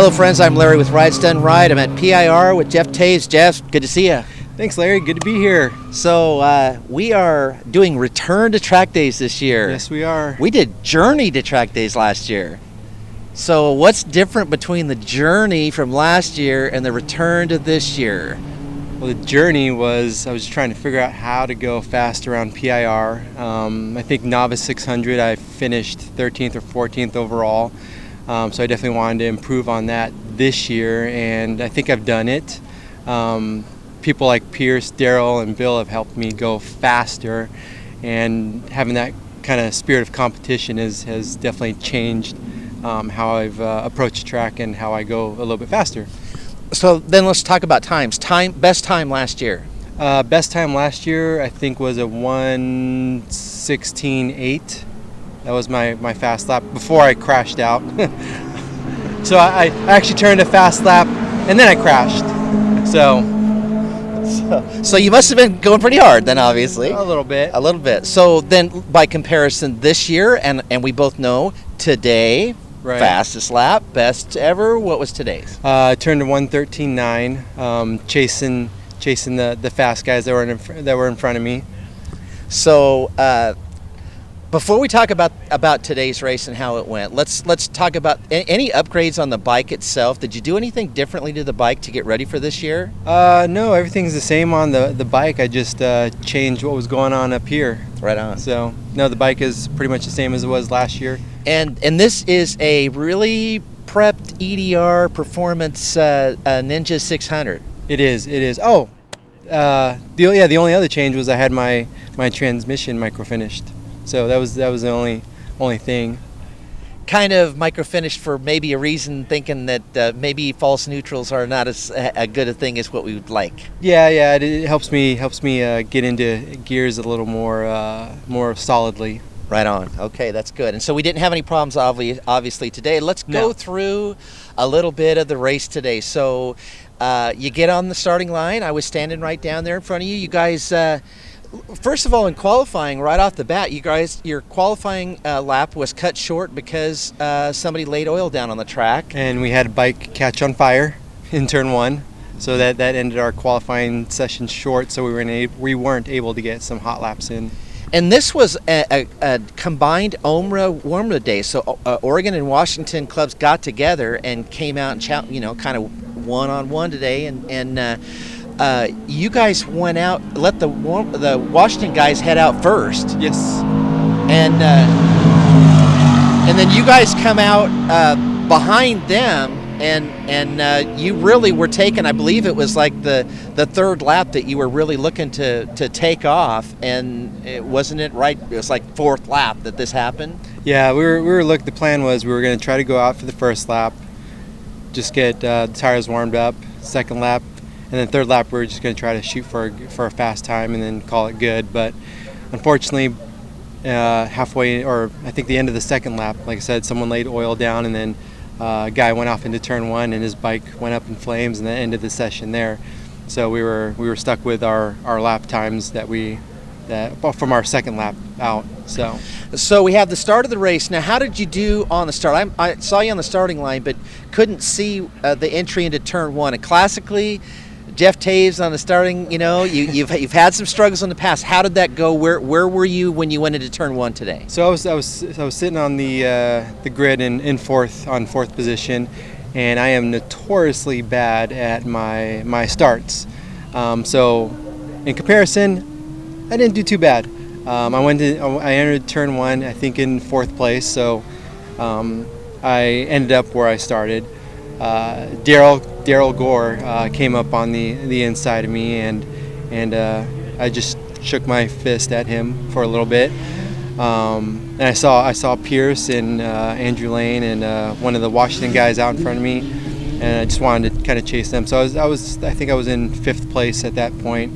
Hello friends, I'm Larry with Rides Done Right. I'm at PIR with Jeff Toevs. Jeff, good to see you. Thanks, Larry. Good to be here. So we are doing return to track days this year. Yes, we are. We did journey to track days last year. So what's different between the journey from last year and the return to this year? Well, the journey was, I was trying to figure out how to go fast around PIR. I think Novice 600, I finished 13th or 14th overall. So I definitely wanted to improve on that this year, and I think I've done it. People like Pierce, Daryl, and Bill have helped me go faster, and having that kind of spirit of competition has definitely changed how I've approached track and how I go a little bit faster. So then let's talk about times. Best time last year. Best time last year I think was a 1:16.8. That was my fast lap before I crashed out. So I actually turned a fast lap and then I crashed. So you must have been going pretty hard then, obviously. A little bit. A little bit. So then by comparison this year, and we both know today, right. Fastest lap, best ever, what was today's? I turned to 1:13.9, chasing the fast guys that were in front of me. So before we talk about today's race and how it went, let's talk about any upgrades on the bike itself. Did you do anything differently to the bike to get ready for this year? No, everything's the same on the bike. I just changed what was going on up here. Right on. So no, the bike is pretty much the same as it was last year. And this is a really prepped EDR performance Ninja 600. It is. Oh, the only other change was I had my transmission micro finished. So that was the only thing. Kind of micro finished for maybe a reason, thinking that maybe false neutrals are not as a good a thing as what we would like. Yeah, it helps me get into gears a little more solidly. Right on. Okay, that's good. And so we didn't have any problems obviously today. Let's go through a little bit of the race today. So you get on the starting line. I was standing right down there in front of you. You guys, first of all, in qualifying right off the bat, your qualifying lap was cut short because somebody laid oil down on the track. And we had a bike catch on fire in turn one. So that ended our qualifying session short, so we weren't able to get some hot laps in. And this was a combined OMRRA day. So Oregon and Washington clubs got together and came out and kind of one-on-one today. And you guys went out, let the Washington guys head out first. Yes. And then you guys come out behind them. And you really were taking, I believe it was like the third lap that you were really looking to take off, and wasn't it right? It was like fourth lap that this happened. Yeah, we were looking. The plan was we were going to try to go out for the first lap, just get the tires warmed up. Second lap, and then third lap we were just going to try to shoot for a fast time and then call it good. But unfortunately, halfway, or I think the end of the second lap, like I said, someone laid oil down, and then a guy went off into turn one and his bike went up in flames, and that ended the session there. So we were stuck with our lap times that from our second lap out. So we have the start of the race. Now, how did you do on the start? I saw you on the starting line, but couldn't see the entry into turn one. And classically, Jeff Toevs on the starting, you've had some struggles in the past. How did that go? Where were you when you went into turn one today? So I was sitting on the grid in fourth position, and I am notoriously bad at my starts. So in comparison, I didn't do too bad. I entered turn one, I think, in fourth place. So I ended up where I started. Daryl Gore came up on the inside of me, and I just shook my fist at him for a little bit. And I saw Pierce and Andrew Lane and one of the Washington guys out in front of me, and I just wanted to kind of chase them. So I think I was in fifth place at that point.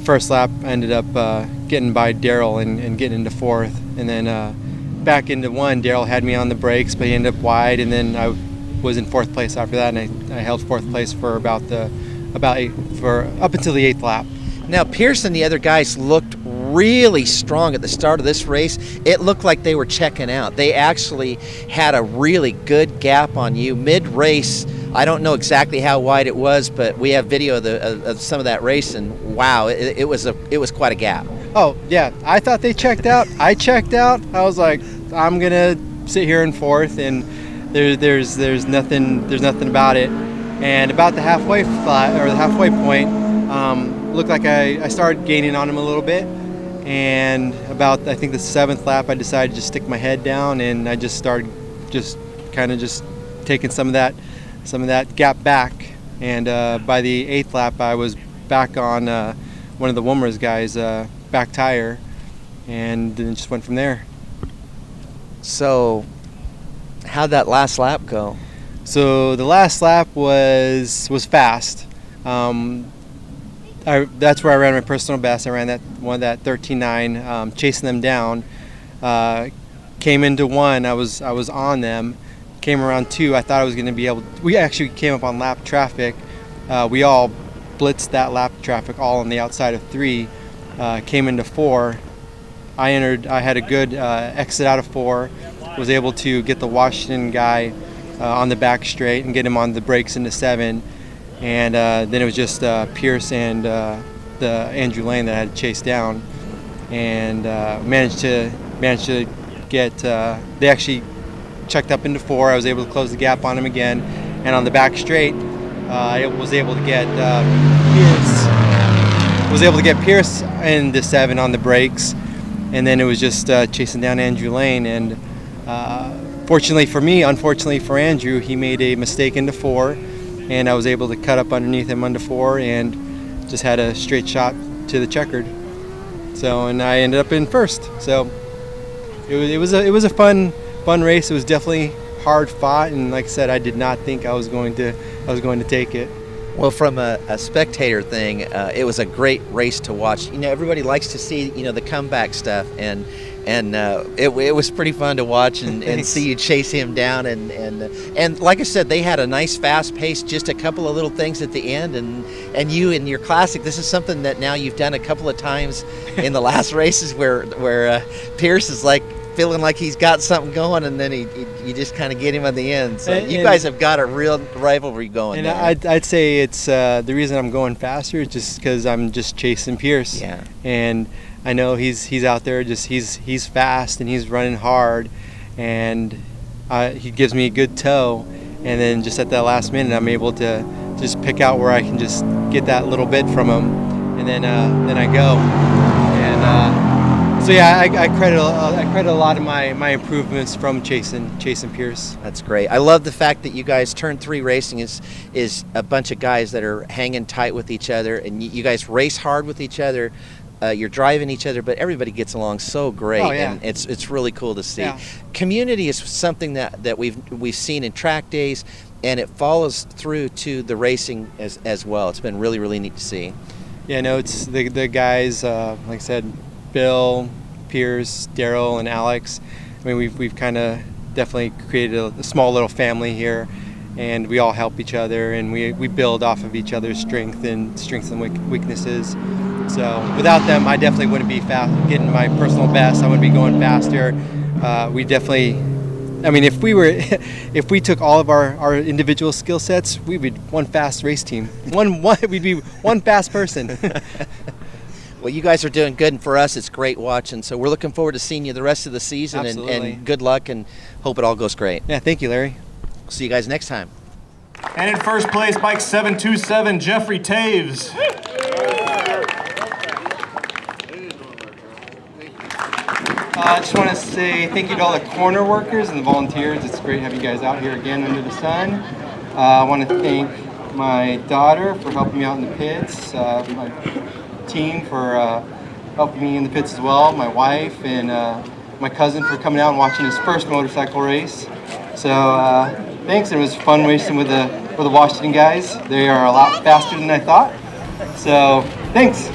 First lap, I ended up getting by Daryl and getting into fourth, and then back into one. Daryl had me on the brakes, but he ended up wide, and then I was in fourth place after that, and I held fourth place for up until the eighth lap. Now, Pierce and the other guys looked really strong at the start of this race. It looked like they were checking out. They actually had a really good gap on you mid-race. I don't know exactly how wide it was, but we have video of some of that race, and wow, it was quite a gap. Oh yeah, I thought they checked out. I checked out. I was like, I'm gonna sit here in fourth, and there's nothing about it. And about the halfway flat, or the halfway point, looked like I started gaining on him a little bit. And about, I think, the 7th lap, I decided to just stick my head down, and I just started kind of taking some of that gap back. And by the 8th lap, I was back on one of the OMRRA's guys' back tire, and then it just went from there. So how'd that last lap go? So the last lap was fast. That's where I ran my personal best. I ran that 13.9, chasing them down. Came into 1. I was on them. Came around 2. I thought I was going to be able. We actually came up on lap traffic. We all blitzed that lap traffic all on the outside of 3. Came into 4. I had a good exit out of 4. Was able to get the Washington guy on the back straight and get him on the brakes into 7. And then it was just Pierce and the Andrew Lane that I had to chase down, and managed to get. They actually checked up into 4. I was able to close the gap on him again, and on the back straight, I was able to get Pierce. Was able to get Pierce into 7 on the brakes, and then it was just chasing down Andrew Lane. And fortunately for me, unfortunately for Andrew, he made a mistake into 4. And I was able to cut up underneath him under 4 and just had a straight shot to the checkered. So, and I ended up in first. So it was a fun race. It was definitely hard fought, and like I said, I did not think I was going to take it. Well, from a spectator thing, it was a great race to watch. You know, everybody likes to see, you know, the comeback stuff, and it was pretty fun to watch and see you chase him down, and like I said, they had a nice fast pace, just a couple of little things at the end, and you in your classic, this is something that now you've done a couple of times in the last races where Pierce is like feeling like he's got something going, and then you just kind of get him at the end. So you guys have got a real rivalry going. And I'd say it's the reason I'm going faster is just because I'm just chasing Pierce. Yeah. And I know he's out there, just he's fast and he's running hard, and he gives me a good tow, and then just at that last minute I'm able to just pick out where I can just get that little bit from him, and then I go. And so yeah, I credit a lot of my improvements from chasing Pierce. That's great. I love the fact that you guys Turn 3 Racing is a bunch of guys that are hanging tight with each other, and you guys race hard with each other. You're driving each other, but everybody gets along so great. Oh, yeah. And it's really cool to see. Yeah. Community is something that we've seen in track days, and it follows through to the racing as well. It's been really, really neat to see. Yeah, no, it's the guys, like I said, Bill, Pierce, Daryl, and Alex. I mean, we've kind of definitely created a small little family here, and we all help each other, and we build off of each other's strengths and weaknesses. So without them, I definitely wouldn't be getting my personal best. I wouldn't be going faster. We definitely, I mean, if we took all of our individual skill sets, we'd be one fast race team. We'd be one fast person. Well, you guys are doing good, and for us, it's great watching. So we're looking forward to seeing you the rest of the season, and good luck, and hope it all goes great. Yeah, thank you, Larry. See you guys next time. And in first place, bike 727, Jeffrey Toevs. I just want to say thank you to all the corner workers and the volunteers. It's great to have you guys out here again under the sun. I want to thank my daughter for helping me out in the pits, my team for helping me in the pits as well, my wife, and my cousin for coming out and watching his first motorcycle race. So thanks. It was fun racing with the Washington guys. They are a lot faster than I thought. So thanks.